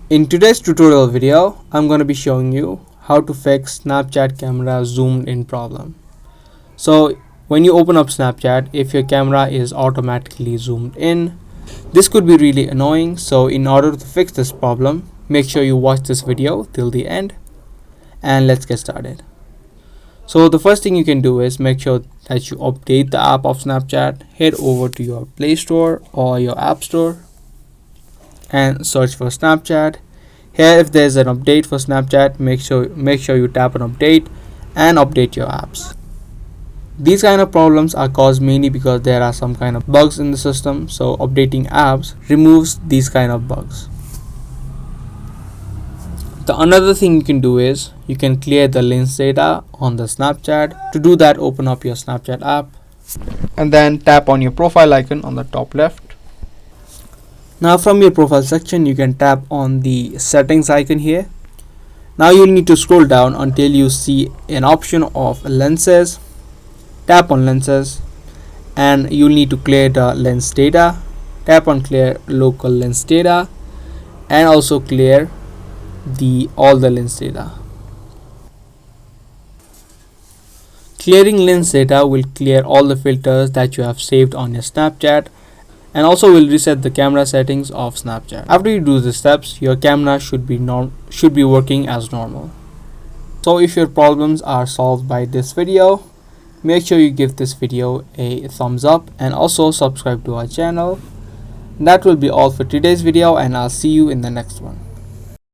In today's tutorial video, I'm going to be showing you how to fix Snapchat camera zoomed in problem. So when you open up Snapchat, if your camera is automatically zoomed in, this could be really annoying. So in order to fix this problem, make sure you watch this video till the end and let's get started. So the first thing you can do is make sure that you update the app of Snapchat. Head over to your Play Store or your App Store and search for Snapchat. Here, if there's an update for Snapchat, make sure you tap on update and update your apps. These kind of problems are caused mainly because there are some kind of bugs in the system, so updating apps removes these kind of bugs. The another thing you can do is you can clear the lens data on the Snapchat. To do that, open up your Snapchat app and then tap on your profile icon on the top left. Now from your profile section, you can tap on the settings icon here. Now you'll need to scroll down until you see an option of lenses. Tap on lenses and you'll need to clear the lens data. Tap on clear local lens data and also clear all the lens data. Clearing lens data will clear all the filters that you have saved on your Snapchat and also will reset the camera settings of Snapchat. After you do the steps, your camera should be working as normal. So if your problems are solved by this video, make sure you give this video a thumbs up and also subscribe to our channel. That will be all for today's video and I'll see you in the next one.